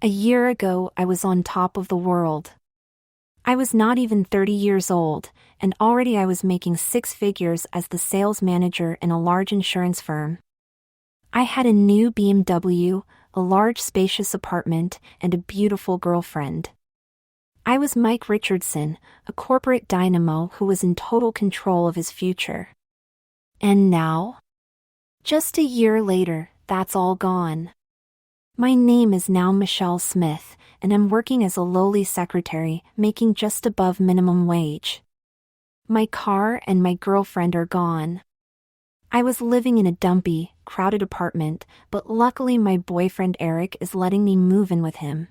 A year ago, I was on top of the world. I was not even 30 years old, and already I was making six figures as the sales manager in a large insurance firm. I had a new BMW, a large spacious apartment, and a beautiful girlfriend. I was Mike Richardson, a corporate dynamo who was in total control of his future. And now? Just a year later, that's all gone. My name is now Michelle Smith, and I'm working as a lowly secretary, making just above minimum wage. My car and my girlfriend are gone. I was living in a dumpy, crowded apartment, but luckily my boyfriend Eric is letting me move in with him.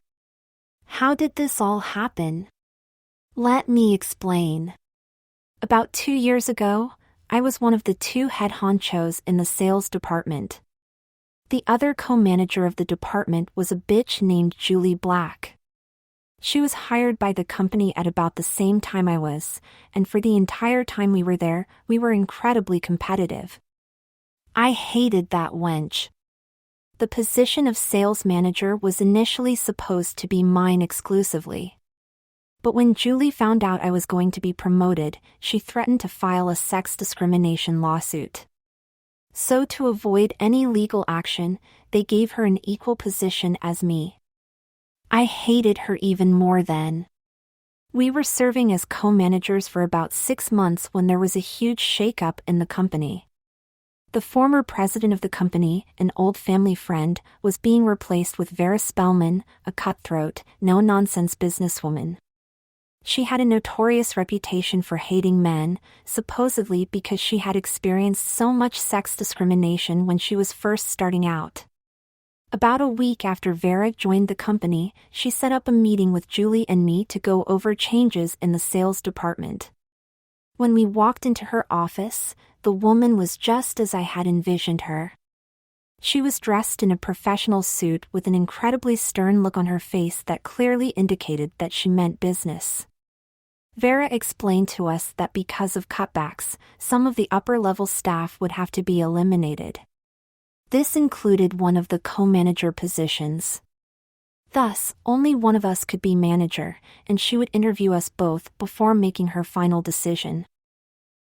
How did this all happen? Let me explain. About 2 years ago, I was one of the two head honchos in the sales department. The other co-manager of the department was a bitch named Julie Black. She was hired by the company at about the same time I was, and for the entire time we were there, we were incredibly competitive. I hated that wench. The position of sales manager was initially supposed to be mine exclusively. But when Julie found out I was going to be promoted, she threatened to file a sex discrimination lawsuit. So to avoid any legal action, they gave her an equal position as me. I hated her even more then. We were serving as co-managers for about 6 months when there was a huge shakeup in the company. The former president of the company, an old family friend, was being replaced with Vera Spellman, a cutthroat, no-nonsense businesswoman. She had a notorious reputation for hating men, supposedly because she had experienced so much sex discrimination when she was first starting out. About a week after Vera joined the company, she set up a meeting with Julie and me to go over changes in the sales department. When we walked into her office, the woman was just as I had envisioned her. She was dressed in a professional suit with an incredibly stern look on her face that clearly indicated that she meant business. Vera explained to us that because of cutbacks, some of the upper-level staff would have to be eliminated. This included one of the co-manager positions. Thus, only one of us could be manager, and she would interview us both before making her final decision.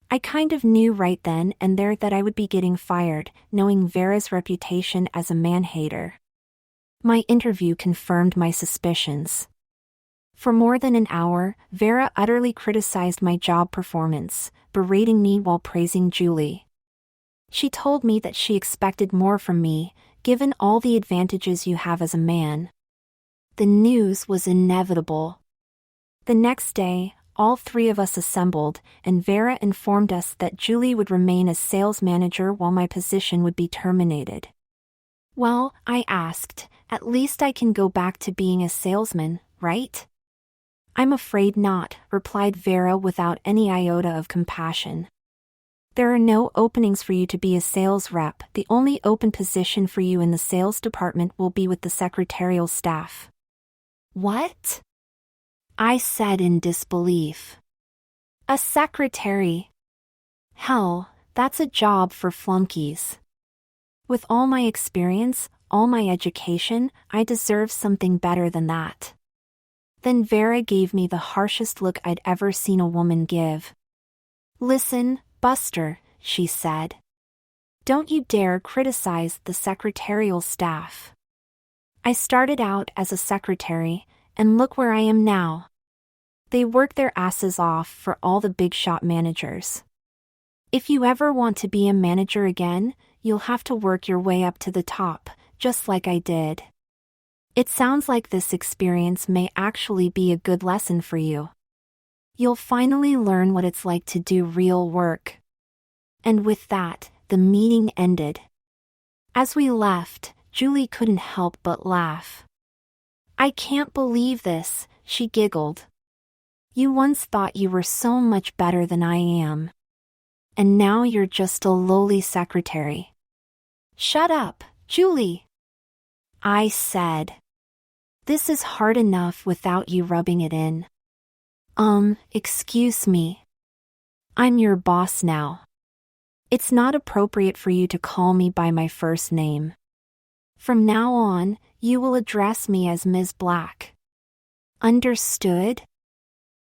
I kind of knew right then and there that I would be getting fired, knowing Vera's reputation as a man-hater. My interview confirmed my suspicions. For more than an hour, Vera utterly criticized my job performance, berating me while praising Julie. She told me that she expected more from me, given all the advantages you have as a man. The news was inevitable. The next day, all three of us assembled, and Vera informed us that Julie would remain as sales manager while my position would be terminated. Well, I asked, at least I can go back to being a salesman, right? I'm afraid not, replied Vera without any iota of compassion. There are no openings for you to be a sales rep. The only open position for you in the sales department will be with the secretarial staff. What? I said in disbelief. A secretary? Hell, that's a job for flunkies. With all my experience, all my education, I deserve something better than that. Then Vera gave me the harshest look I'd ever seen a woman give. Listen, Buster, she said. Don't you dare criticize the secretarial staff. I started out as a secretary, and look where I am now. They work their asses off for all the big shot managers. If you ever want to be a manager again, you'll have to work your way up to the top, just like I did. It sounds like this experience may actually be a good lesson for you. You'll finally learn what it's like to do real work. And with that, the meeting ended. As we left, Julie couldn't help but laugh. I can't believe this, she giggled. You once thought you were so much better than I am. And now you're just a lowly secretary. Shut up, Julie, I said. This is hard enough without you rubbing it in. Excuse me. I'm your boss now. It's not appropriate for you to call me by my first name. From now on, you will address me as Ms. Black. Understood?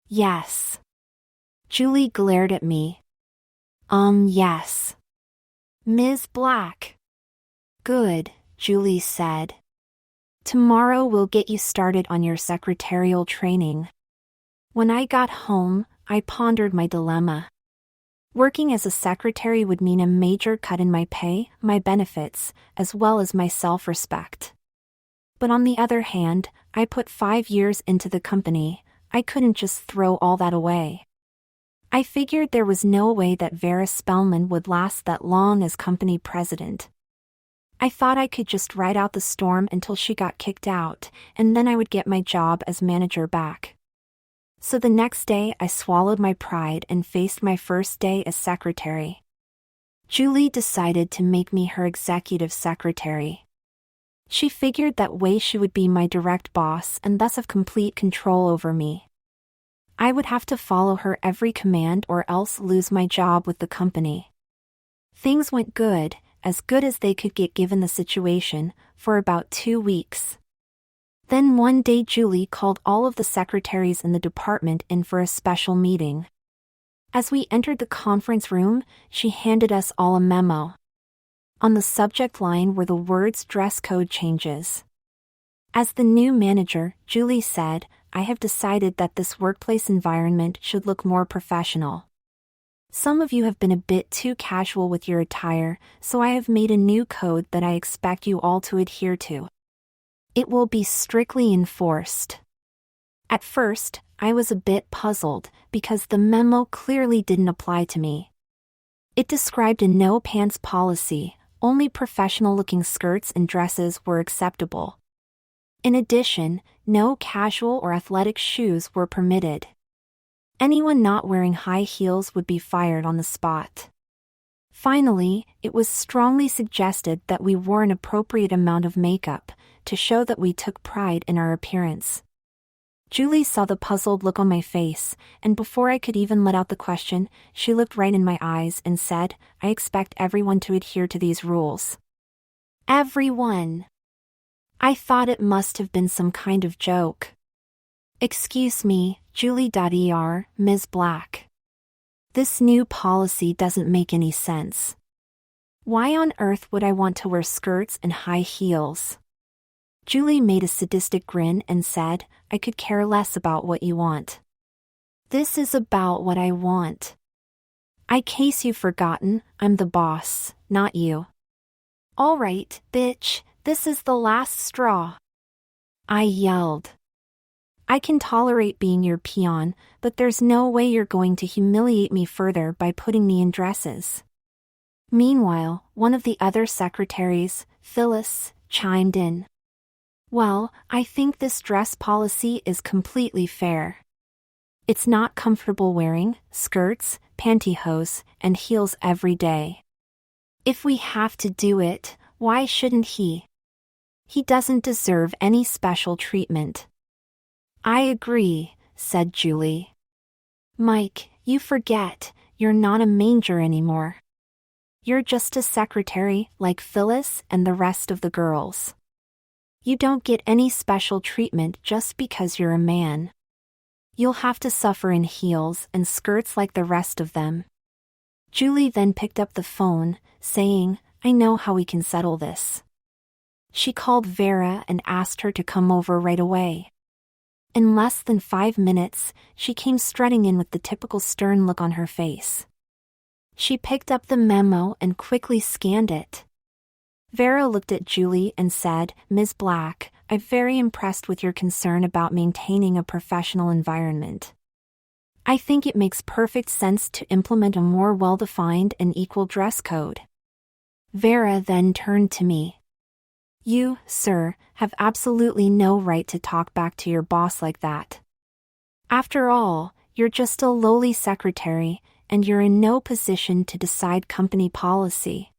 Yes. Julie glared at me. Yes. Ms. Black. Good, Julie said. Tomorrow we'll get you started on your secretarial training. When I got home, I pondered my dilemma. Working as a secretary would mean a major cut in my pay, my benefits, as well as my self-respect. But on the other hand, I put 5 years into the company. I couldn't just throw all that away. I figured there was no way that Vera Spellman would last that long as company president. I thought I could just ride out the storm until she got kicked out, and then I would get my job as manager back. So the next day I swallowed my pride and faced my first day as secretary. Julie decided to make me her executive secretary. She figured that way she would be my direct boss and thus have complete control over me. I would have to follow her every command or else lose my job with the company. Things went good as they could get given the situation, for about 2 weeks. Then one day Julie called all of the secretaries in the department in for a special meeting. As we entered the conference room, she handed us all a memo. On the subject line were the words dress code changes. As the new manager, Julie said, I have decided that this workplace environment should look more professional. Some of you have been a bit too casual with your attire, so I have made a new code that I expect you all to adhere to. It will be strictly enforced. At first, I was a bit puzzled because the memo clearly didn't apply to me. It described a no-pants policy, only professional-looking skirts and dresses were acceptable. In addition, no casual or athletic shoes were permitted. Anyone not wearing high heels would be fired on the spot. Finally, it was strongly suggested that we wore an appropriate amount of makeup to show that we took pride in our appearance. Julie saw the puzzled look on my face, and before I could even let out the question, she looked right in my eyes and said, I expect everyone to adhere to these rules. Everyone. I thought it must have been some kind of joke. Excuse me, Julie.er, Ms. Black. This new policy doesn't make any sense. Why on earth would I want to wear skirts and high heels? Julie made a sadistic grin and said, I could care less about what you want. This is about what I want. In case you've forgotten, I'm the boss, not you. All right, bitch, this is the last straw. I yelled. I can tolerate being your peon, but there's no way you're going to humiliate me further by putting me in dresses. Meanwhile, one of the other secretaries, Phyllis, chimed in. Well, I think this dress policy is completely fair. It's not comfortable wearing skirts, pantyhose, and heels every day. If we have to do it, why shouldn't he? He doesn't deserve any special treatment. I agree, said Julie. Mike, you forget, you're not a manger anymore. You're just a secretary like Phyllis and the rest of the girls. You don't get any special treatment just because you're a man. You'll have to suffer in heels and skirts like the rest of them. Julie then picked up the phone, saying, I know how we can settle this. She called Vera and asked her to come over right away. In less than 5 minutes, she came strutting in with the typical stern look on her face. She picked up the memo and quickly scanned it. Vera looked at Julie and said, Ms. Black, I'm very impressed with your concern about maintaining a professional environment. I think it makes perfect sense to implement a more well-defined and equal dress code. Vera then turned to me. You, sir, have absolutely no right to talk back to your boss like that. After all, you're just a lowly secretary, and you're in no position to decide company policy.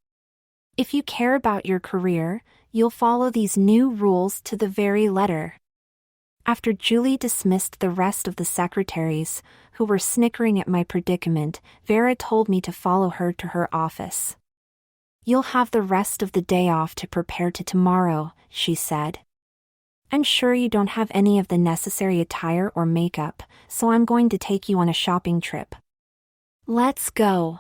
If you care about your career, you'll follow these new rules to the very letter. After Julie dismissed the rest of the secretaries, who were snickering at my predicament, Vera told me to follow her to her office. You'll have the rest of the day off to prepare to tomorrow, she said. I'm sure you don't have any of the necessary attire or makeup, so I'm going to take you on a shopping trip. Let's go.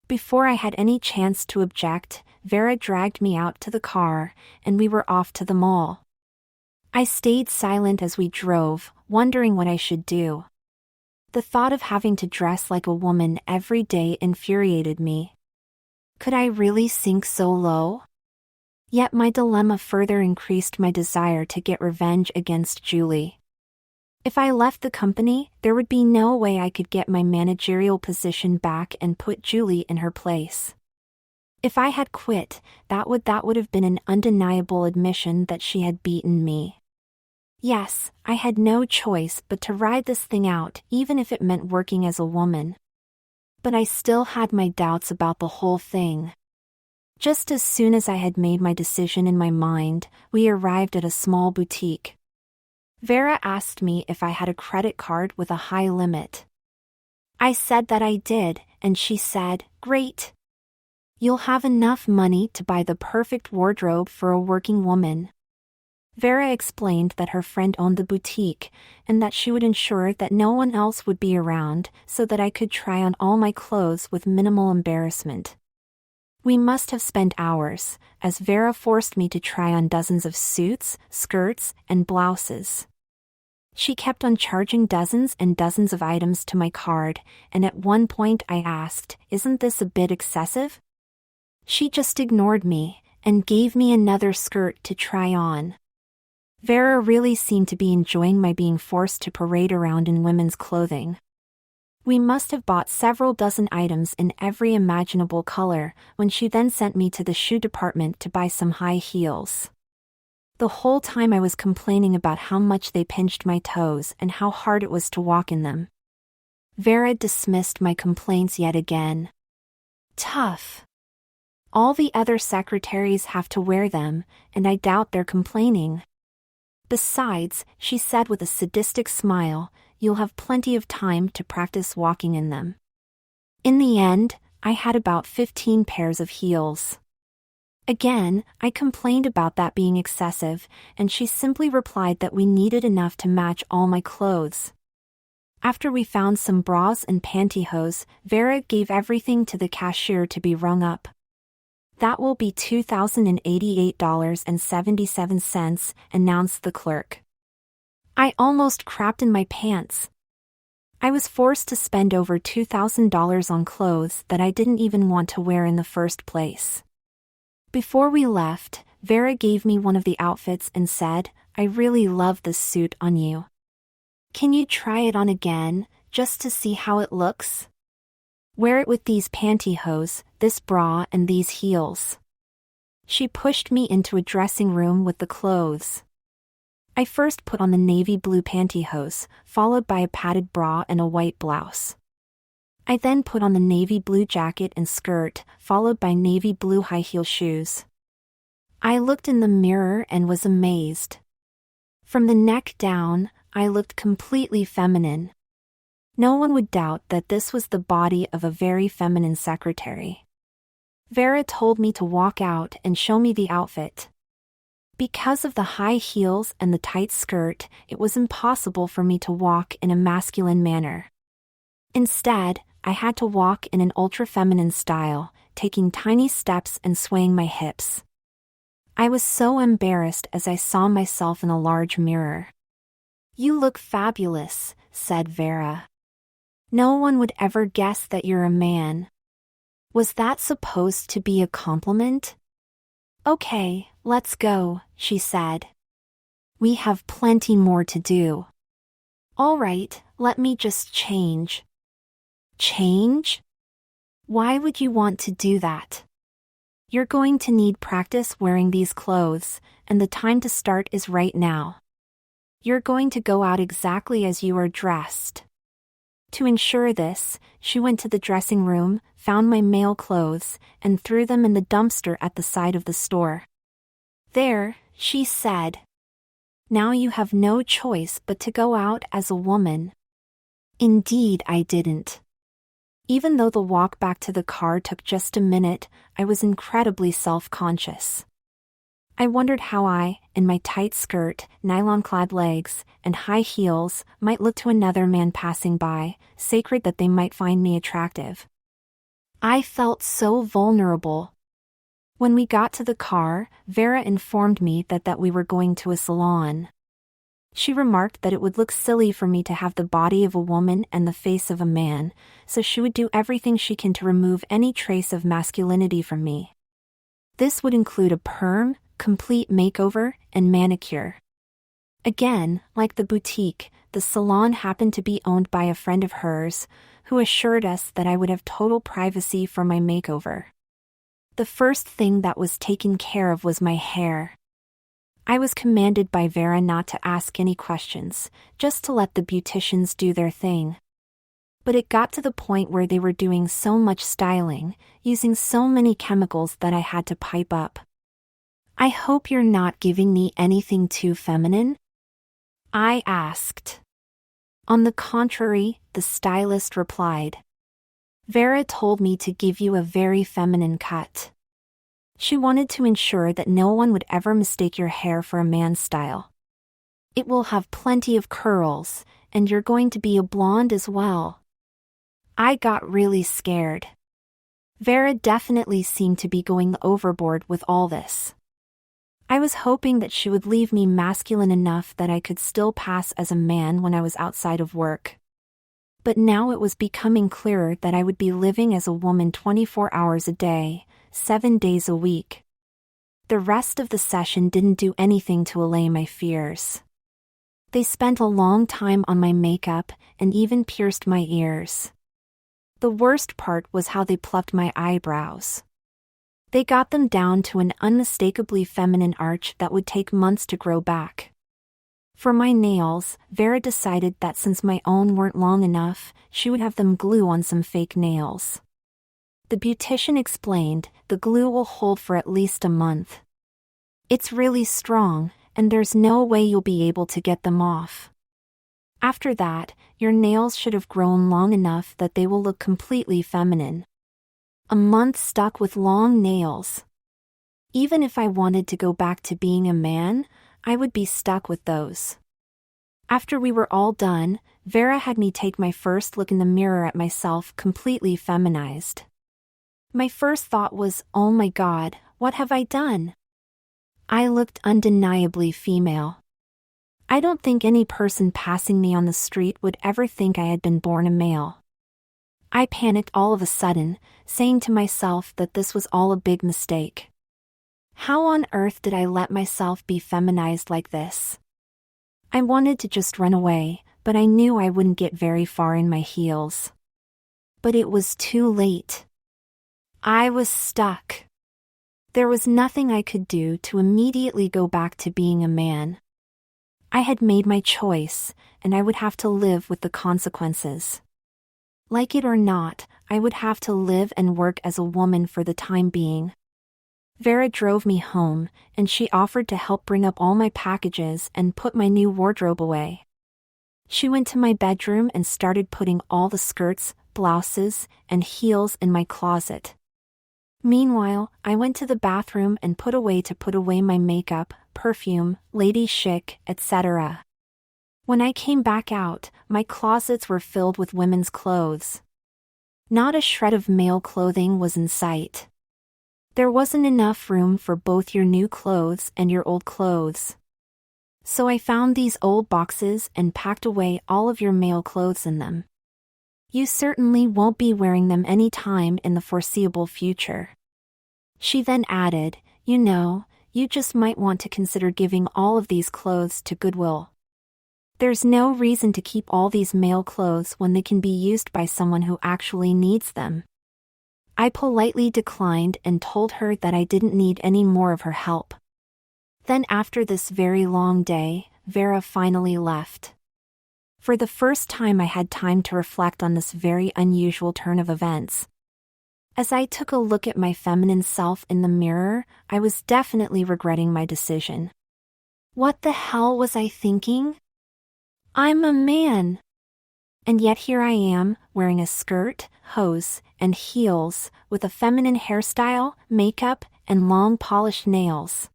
Before I had any chance to object, Vera dragged me out to the car, and we were off to the mall. I stayed silent as we drove, wondering what I should do. The thought of having to dress like a woman every day infuriated me. Could I really sink so low? Yet my dilemma further increased my desire to get revenge against Julie. If I left the company, there would be no way I could get my managerial position back and put Julie in her place. If I had quit, that would have been an undeniable admission that she had beaten me. Yes, I had no choice but to ride this thing out, even if it meant working as a woman. But I still had my doubts about the whole thing. Just as soon as I had made my decision in my mind, we arrived at a small boutique. Vera asked me if I had a credit card with a high limit. I said that I did, and she said, "Great. You'll have enough money to buy the perfect wardrobe for a working woman." Vera explained that her friend owned the boutique, and that she would ensure that no one else would be around so that I could try on all my clothes with minimal embarrassment. We must have spent hours, as Vera forced me to try on dozens of suits, skirts, and blouses. She kept on charging dozens and dozens of items to my card, and at one point I asked, "Isn't this a bit excessive?" She just ignored me, and gave me another skirt to try on. Vera really seemed to be enjoying my being forced to parade around in women's clothing. We must have bought several dozen items in every imaginable color, when she then sent me to the shoe department to buy some high heels. The whole time I was complaining about how much they pinched my toes and how hard it was to walk in them. Vera dismissed my complaints yet again. Tough. All the other secretaries have to wear them, and I doubt they're complaining. Besides, she said with a sadistic smile, you'll have plenty of time to practice walking in them. In the end, I had about 15 pairs of heels. Again, I complained about that being excessive, and she simply replied that we needed enough to match all my clothes. After we found some bras and pantyhose, Vera gave everything to the cashier to be rung up. That will be $2,088.77, announced the clerk. I almost crapped in my pants. I was forced to spend over $2,000 on clothes that I didn't even want to wear in the first place. Before we left, Vera gave me one of the outfits and said, "I really love this suit on you. Can you try it on again, just to see how it looks? Wear it with these pantyhose, this bra and these heels." She pushed me into a dressing room with the clothes. I first put on the navy blue pantyhose, followed by a padded bra and a white blouse. I then put on the navy blue jacket and skirt, followed by navy blue high heel shoes. I looked in the mirror and was amazed. From the neck down, I looked completely feminine. No one would doubt that this was the body of a very feminine secretary. Vera told me to walk out and show me the outfit. Because of the high heels and the tight skirt, it was impossible for me to walk in a masculine manner. Instead, I had to walk in an ultra-feminine style, taking tiny steps and swaying my hips. I was so embarrassed as I saw myself in a large mirror. "You look fabulous," said Vera. "No one would ever guess that you're a man." Was that supposed to be a compliment? "Okay, let's go," she said. "We have plenty more to do." "All right, let me just change." Change? Why would you want to do that? You're going to need practice wearing these clothes, and the time to start is right now. You're going to go out exactly as you are dressed. To ensure this, she went to the dressing room, found my male clothes, and threw them in the dumpster at the side of the store. "There," she said. "Now you have no choice but to go out as a woman." Indeed I didn't. Even though the walk back to the car took just a minute, I was incredibly self-conscious. I wondered how I, in my tight skirt, nylon-clad legs, and high heels, might look to another man passing by, sacred that they might find me attractive. I felt so vulnerable. When we got to the car, Vera informed me that we were going to a salon. She remarked that it would look silly for me to have the body of a woman and the face of a man, so she would do everything she can to remove any trace of masculinity from me. This would include a perm, complete makeover, and manicure. Again, like the boutique, the salon happened to be owned by a friend of hers, who assured us that I would have total privacy for my makeover. The first thing that was taken care of was my hair. I was commanded by Vera not to ask any questions, just to let the beauticians do their thing. But it got to the point where they were doing so much styling, using so many chemicals that I had to pipe up. "I hope you're not giving me anything too feminine?" I asked. "On the contrary," the stylist replied. "Vera told me to give you a very feminine cut. She wanted to ensure that no one would ever mistake your hair for a man's style. It will have plenty of curls, and you're going to be a blonde as well." I got really scared. Vera definitely seemed to be going overboard with all this. I was hoping that she would leave me masculine enough that I could still pass as a man when I was outside of work. But now it was becoming clearer that I would be living as a woman 24 hours a day, 7 days a week. The rest of the session didn't do anything to allay my fears. They spent a long time on my makeup and even pierced my ears. The worst part was how they plucked my eyebrows. They got them down to an unmistakably feminine arch that would take months to grow back. For my nails, Vera decided that since my own weren't long enough, she would have them glue on some fake nails. The beautician explained, "The glue will hold for at least a month. It's really strong, and there's no way you'll be able to get them off. After that, your nails should have grown long enough that they will look completely feminine." A month stuck with long nails. Even if I wanted to go back to being a man, I would be stuck with those. After we were all done, Vera had me take my first look in the mirror at myself completely feminized. My first thought was, "Oh my God, what have I done?" I looked undeniably female. I don't think any person passing me on the street would ever think I had been born a male. I panicked all of a sudden, saying to myself that this was all a big mistake. How on earth did I let myself be feminized like this? I wanted to just run away, but I knew I wouldn't get very far in my heels. But it was too late. I was stuck. There was nothing I could do to immediately go back to being a man. I had made my choice, and I would have to live with the consequences. Like it or not, I would have to live and work as a woman for the time being. Vera drove me home, and she offered to help bring up all my packages and put my new wardrobe away. She went to my bedroom and started putting all the skirts, blouses, and heels in my closet. Meanwhile, I went to the bathroom and put away my makeup, perfume, lady chic, etc. When I came back out, my closets were filled with women's clothes. Not a shred of male clothing was in sight. There wasn't enough room for both your new clothes and your old clothes. So I found these old boxes and packed away all of your male clothes in them. You certainly won't be wearing them any time in the foreseeable future. She then added, you just might want to consider giving all of these clothes to Goodwill. There's no reason to keep all these male clothes when they can be used by someone who actually needs them. I politely declined and told her that I didn't need any more of her help. Then after this very long day, Vera finally left. For the first time I had time to reflect on this very unusual turn of events. As I took a look at my feminine self in the mirror, I was definitely regretting my decision. What the hell was I thinking? I'm a man. And yet here I am, wearing a skirt, hose, and heels, with a feminine hairstyle, makeup, and long polished nails.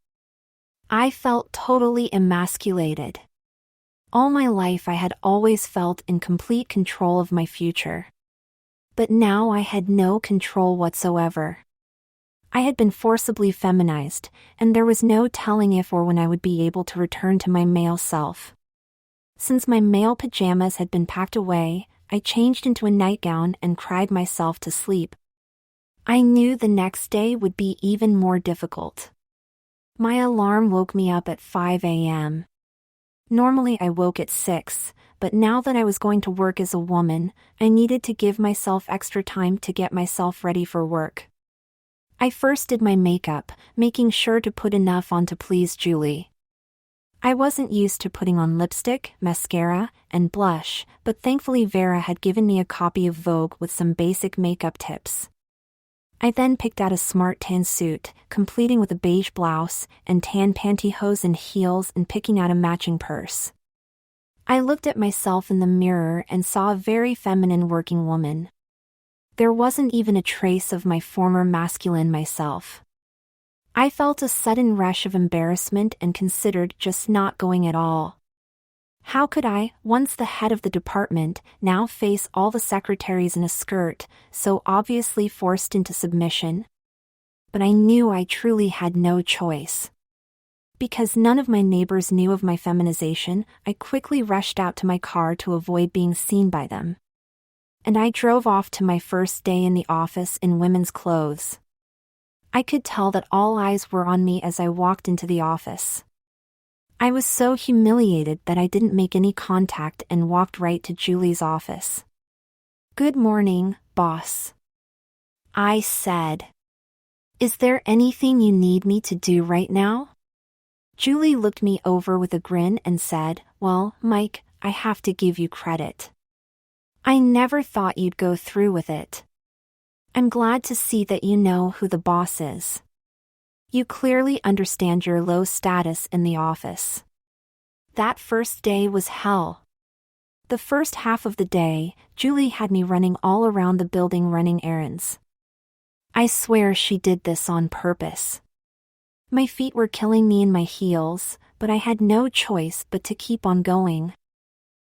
I felt totally emasculated. All my life I had always felt in complete control of my future. But now I had no control whatsoever. I had been forcibly feminized, and there was no telling if or when I would be able to return to my male self. Since my male pajamas had been packed away, I changed into a nightgown and cried myself to sleep. I knew the next day would be even more difficult. My alarm woke me up at 5 a.m. Normally I woke at 6, but now that I was going to work as a woman, I needed to give myself extra time to get myself ready for work. I first did my makeup, making sure to put enough on to please Julie. I wasn't used to putting on lipstick, mascara, and blush, but thankfully Vera had given me a copy of Vogue with some basic makeup tips. I then picked out a smart tan suit, completing with a beige blouse, and tan pantyhose and heels and picking out a matching purse. I looked at myself in the mirror and saw a very feminine working woman. There wasn't even a trace of my former masculine myself. I felt a sudden rush of embarrassment and considered just not going at all. How could I, once the head of the department, now face all the secretaries in a skirt, so obviously forced into submission? But I knew I truly had no choice. Because none of my neighbors knew of my feminization, I quickly rushed out to my car to avoid being seen by them. And I drove off to my first day in the office in women's clothes. I could tell that all eyes were on me as I walked into the office. I was so humiliated that I didn't make any contact and walked right to Julie's office. "Good morning, boss," I said. "Is there anything you need me to do right now?" Julie looked me over with a grin and said, "Well, Mike, I have to give you credit. I never thought you'd go through with it. I'm glad to see that you know who the boss is. You clearly understand your low status in the office." That first day was hell. The first half of the day, Julie had me running all around the building running errands. I swear she did this on purpose. My feet were killing me in my heels, but I had no choice but to keep on going.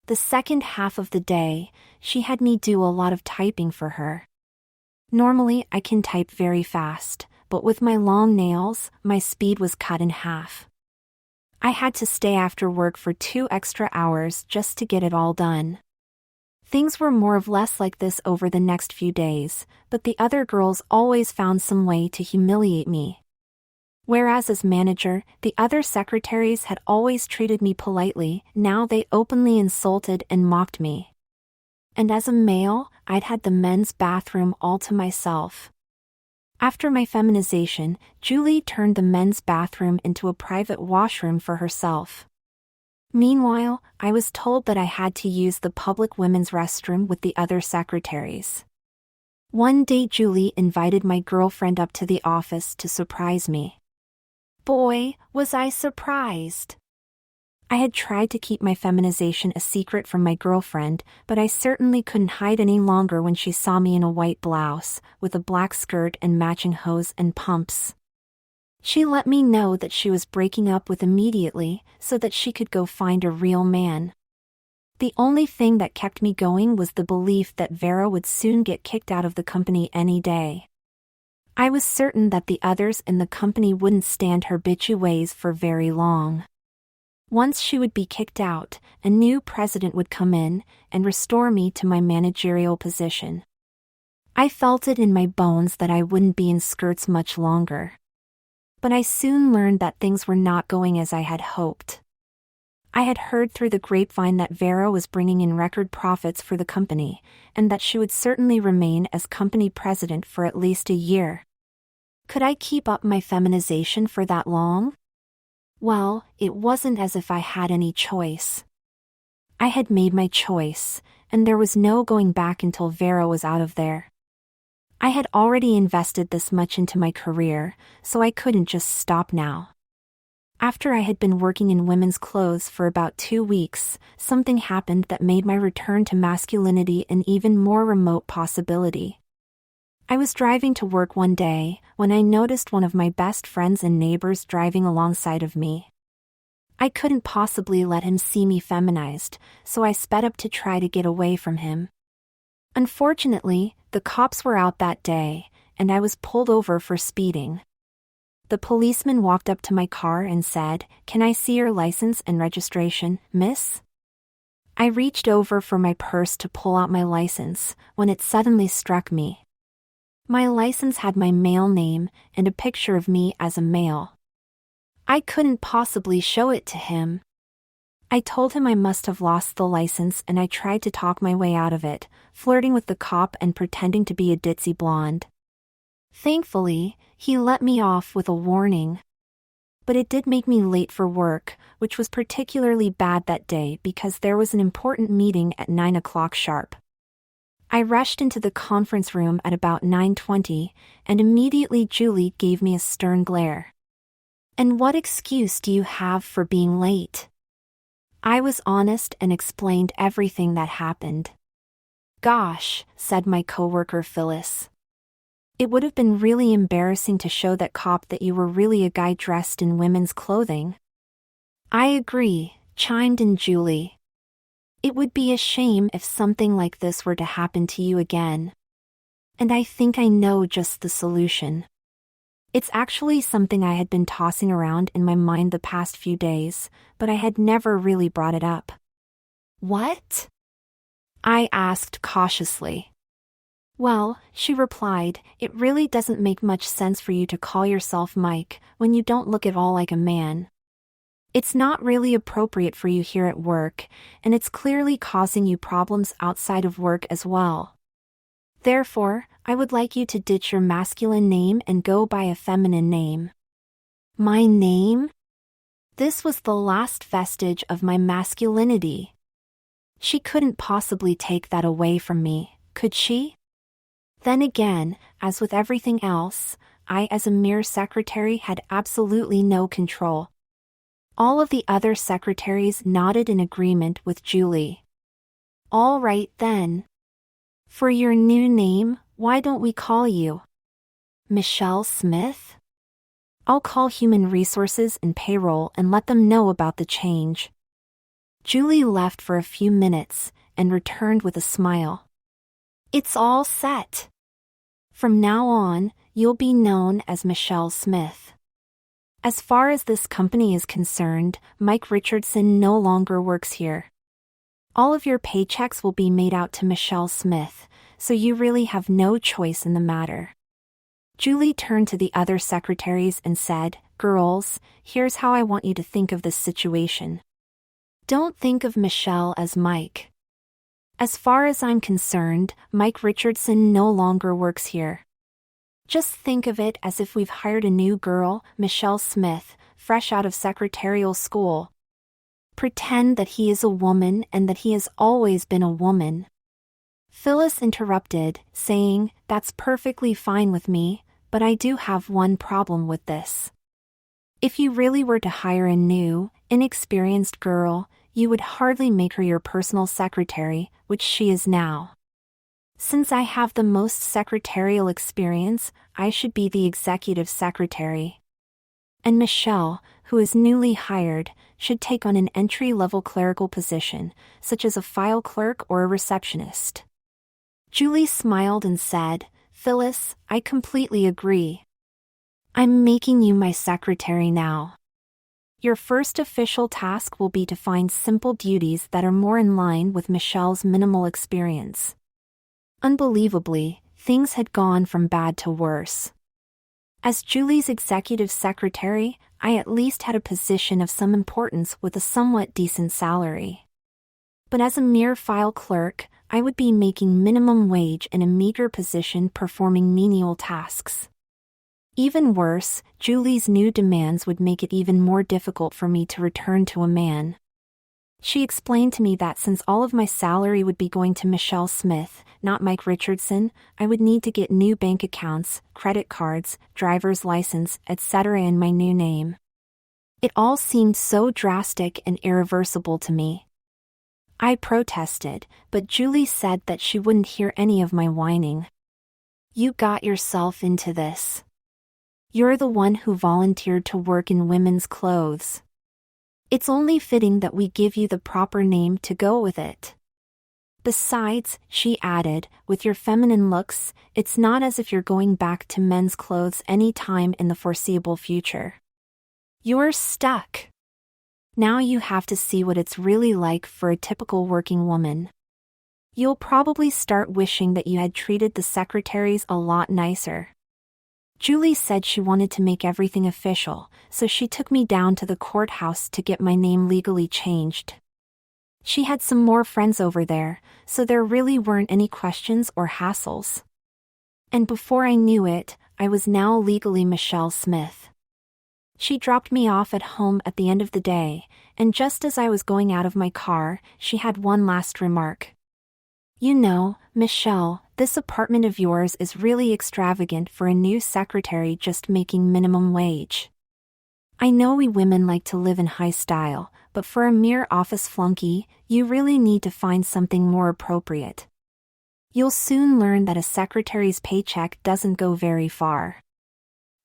The second half of the day, she had me do a lot of typing for her. Normally I can type very fast, but with my long nails, my speed was cut in half. I had to stay after work for 2 extra hours just to get it all done. Things were more or less like this over the next few days, but the other girls always found some way to humiliate me. Whereas as manager, the other secretaries had always treated me politely, now they openly insulted and mocked me. And as a male, I'd had the men's bathroom all to myself. After my feminization, Julie turned the men's bathroom into a private washroom for herself. Meanwhile, I was told that I had to use the public women's restroom with the other secretaries. One day Julie invited my girlfriend up to the office to surprise me. Boy, was I surprised. I had tried to keep my feminization a secret from my girlfriend, but I certainly couldn't hide any longer when she saw me in a white blouse, with a black skirt and matching hose and pumps. She let me know that she was breaking up with immediately, so that she could go find a real man. The only thing that kept me going was the belief that Vera would soon get kicked out of the company any day. I was certain that the others in the company wouldn't stand her bitchy ways for very long. Once she would be kicked out, a new president would come in and restore me to my managerial position. I felt it in my bones that I wouldn't be in skirts much longer. But I soon learned that things were not going as I had hoped. I had heard through the grapevine that Vera was bringing in record profits for the company, and that she would certainly remain as company president for at least a year. Could I keep up my feminization for that long? Well, it wasn't as if I had any choice. I had made my choice, and there was no going back until Vera was out of there. I had already invested this much into my career, so I couldn't just stop now. After I had been working in women's clothes for about 2 weeks, something happened that made my return to masculinity an even more remote possibility. I was driving to work one day when I noticed one of my best friends and neighbors driving alongside of me. I couldn't possibly let him see me feminized, so I sped up to try to get away from him. Unfortunately, the cops were out that day, and I was pulled over for speeding. The policeman walked up to my car and said, "Can I see your license and registration, miss?" I reached over for my purse to pull out my license, when it suddenly struck me. My license had my male name and a picture of me as a male. I couldn't possibly show it to him. I told him I must have lost the license, and I tried to talk my way out of it, flirting with the cop and pretending to be a ditzy blonde. Thankfully, he let me off with a warning. But it did make me late for work, which was particularly bad that day because there was an important meeting at 9 o'clock sharp. I rushed into the conference room at about 9:20, and immediately Julie gave me a stern glare. "And what excuse do you have for being late?" I was honest and explained everything that happened. "Gosh," said my coworker Phyllis. "It would have been really embarrassing to show that cop that you were really a guy dressed in women's clothing." "I agree," chimed in Julie. "It would be a shame if something like this were to happen to you again. And I think I know just the solution. It's actually something I had been tossing around in my mind the past few days, but I had never really brought it up." "What?" I asked cautiously. "Well," she replied, "it really doesn't make much sense for you to call yourself Mike when you don't look at all like a man. It's not really appropriate for you here at work, and it's clearly causing you problems outside of work as well. Therefore, I would like you to ditch your masculine name and go by a feminine name." My name? This was the last vestige of my masculinity. She couldn't possibly take that away from me, could she? Then again, as with everything else, I as a mere secretary had absolutely no control. All of the other secretaries nodded in agreement with Julie. "All right then. For your new name, why don't we call you Michelle Smith?" "I'll call Human Resources and Payroll and let them know about the change." Julie left for a few minutes and returned with a smile. "It's all set. From now on, you'll be known as Michelle Smith. As far as this company is concerned, Mike Richardson no longer works here. All of your paychecks will be made out to Michelle Smith, so you really have no choice in the matter." Julie turned to the other secretaries and said, "Girls, here's how I want you to think of this situation. Don't think of Michelle as Mike. As far as I'm concerned, Mike Richardson no longer works here. Just think of it as if we've hired a new girl, Michelle Smith, fresh out of secretarial school. Pretend that he is a woman and that he has always been a woman." Phyllis interrupted, saying, "That's perfectly fine with me, but I do have one problem with this. If you really were to hire a new, inexperienced girl, you would hardly make her your personal secretary, which she is now. Since I have the most secretarial experience, I should be the executive secretary. And Michelle, who is newly hired, should take on an entry-level clerical position, such as a file clerk or a receptionist." Julie smiled and said, "Phyllis, I completely agree. I'm making you my secretary now. Your first official task will be to find simple duties that are more in line with Michelle's minimal experience." Unbelievably, things had gone from bad to worse. As Julie's executive secretary, I at least had a position of some importance with a somewhat decent salary. But as a mere file clerk, I would be making minimum wage in a meager position performing menial tasks. Even worse, Julie's new demands would make it even more difficult for me to return to a man. She explained to me that since all of my salary would be going to Michelle Smith, not Mike Richardson, I would need to get new bank accounts, credit cards, driver's license, etc. in my new name. It all seemed so drastic and irreversible to me. I protested, but Julie said that she wouldn't hear any of my whining. "You got yourself into this. You're the one who volunteered to work in women's clothes. It's only fitting that we give you the proper name to go with it. Besides," she added, "with your feminine looks, it's not as if you're going back to men's clothes any time in the foreseeable future. You're stuck. Now you have to see what it's really like for a typical working woman. You'll probably start wishing that you had treated the secretaries a lot nicer." Julie said she wanted to make everything official, so she took me down to the courthouse to get my name legally changed. She had some more friends over there, so there really weren't any questions or hassles. And before I knew it, I was now legally Michelle Smith. She dropped me off at home at the end of the day, and just as I was going out of my car, she had one last remark. "You know, Michelle, this apartment of yours is really extravagant for a new secretary just making minimum wage. I know we women like to live in high style, but for a mere office flunky, you really need to find something more appropriate. You'll soon learn that a secretary's paycheck doesn't go very far."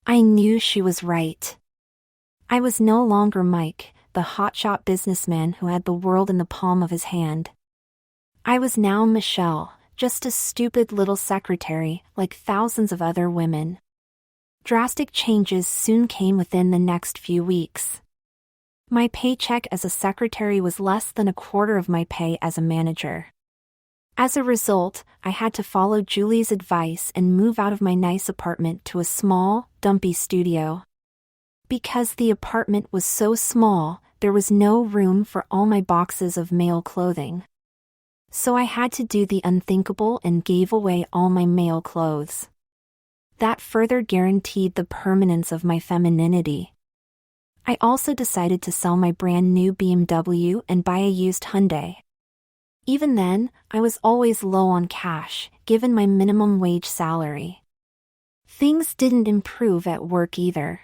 I knew she was right. I was no longer Mike, the hotshot businessman who had the world in the palm of his hand. I was now Michelle, just a stupid little secretary like thousands of other women. Drastic changes soon came within the next few weeks. My paycheck as a secretary was less than a quarter of my pay as a manager. As a result, I had to follow Julie's advice and move out of my nice apartment to a small, dumpy studio. Because the apartment was so small, there was no room for all my boxes of male clothing. So I had to do the unthinkable and gave away all my male clothes. That further guaranteed the permanence of my femininity. I also decided to sell my brand new BMW and buy a used Hyundai. Even then, I was always low on cash, given my minimum wage salary. Things didn't improve at work either.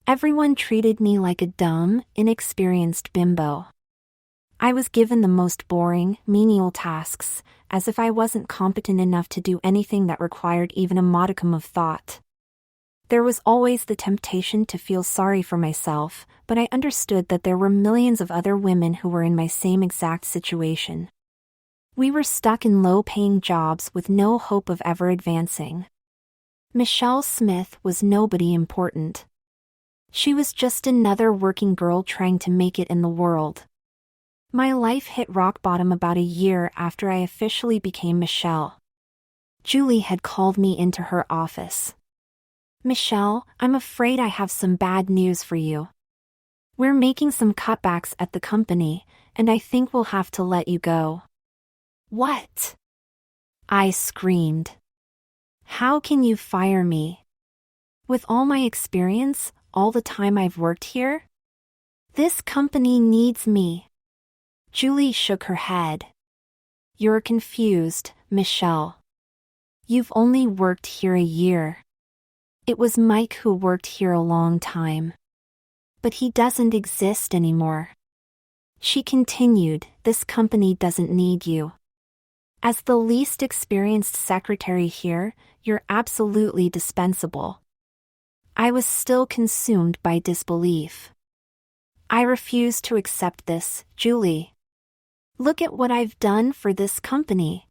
Everyone treated me like a dumb, inexperienced bimbo. I was given the most boring, menial tasks, as if I wasn't competent enough to do anything that required even a modicum of thought. There was always the temptation to feel sorry for myself, but I understood that there were millions of other women who were in my same exact situation. We were stuck in low-paying jobs with no hope of ever advancing. Michelle Smith was nobody important. She was just another working girl trying to make it in the world. My life hit rock bottom about a year after I officially became Michelle. Julie had called me into her office. "Michelle, I'm afraid I have some bad news for you. We're making some cutbacks at the company, and I think we'll have to let you go." "What?" I screamed. "How can you fire me? With all my experience, all the time I've worked here? This company needs me." Julie shook her head. "You're confused, Michelle. You've only worked here a year. It was Mike who worked here a long time. But he doesn't exist anymore." She continued, "This company doesn't need you. As the least experienced secretary here, you're absolutely dispensable." I was still consumed by disbelief. "I refuse to accept this, Julie. Look at what I've done for this company.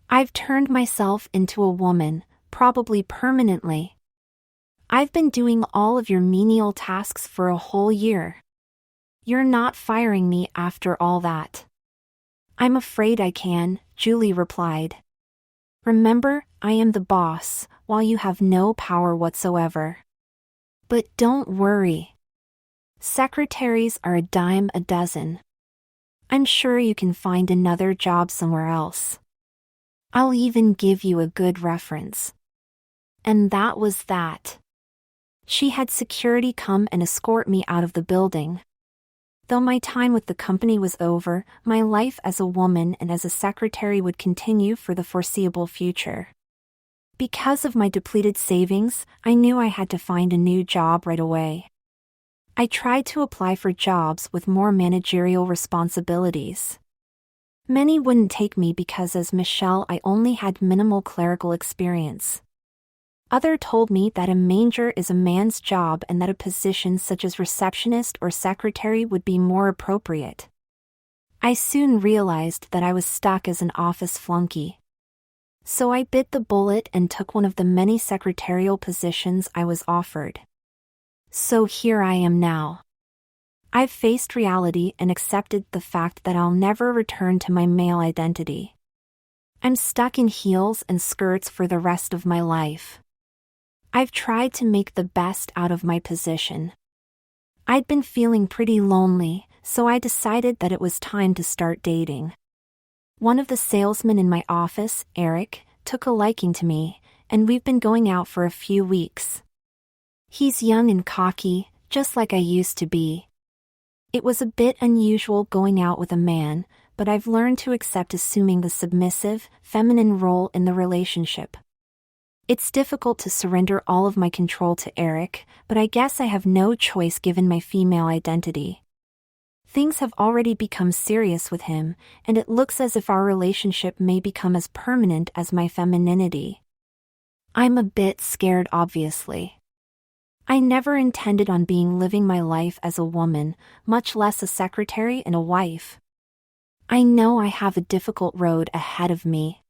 I've turned myself into a woman, probably permanently. I've been doing all of your menial tasks for a whole year. You're not firing me after all that." "I'm afraid I can," Julie replied. "Remember, I am the boss, while you have no power whatsoever. But don't worry. Secretaries are a dime a dozen. I'm sure you can find another job somewhere else. I'll even give you a good reference." And that was that. She had security come and escort me out of the building. Though my time with the company was over, my life as a woman and as a secretary would continue for the foreseeable future. Because of my depleted savings, I knew I had to find a new job right away. I tried to apply for jobs with more managerial responsibilities. Many wouldn't take me because as Michelle I only had minimal clerical experience. Others told me that a manger is a man's job and that a position such as receptionist or secretary would be more appropriate. I soon realized that I was stuck as an office flunky. So I bit the bullet and took one of the many secretarial positions I was offered. So here I am now. I've faced reality and accepted the fact that I'll never return to my male identity. I'm stuck in heels and skirts for the rest of my life. I've tried to make the best out of my position. I'd been feeling pretty lonely, so I decided that it was time to start dating. One of the salesmen in my office, Eric, took a liking to me, and we've been going out for a few weeks. He's young and cocky, just like I used to be. It was a bit unusual going out with a man, but I've learned to accept assuming the submissive, feminine role in the relationship. It's difficult to surrender all of my control to Eric, but I guess I have no choice given my female identity. Things have already become serious with him, and it looks as if our relationship may become as permanent as my femininity. I'm a bit scared, obviously. I never intended on living my life as a woman, much less a secretary and a wife. I know I have a difficult road ahead of me.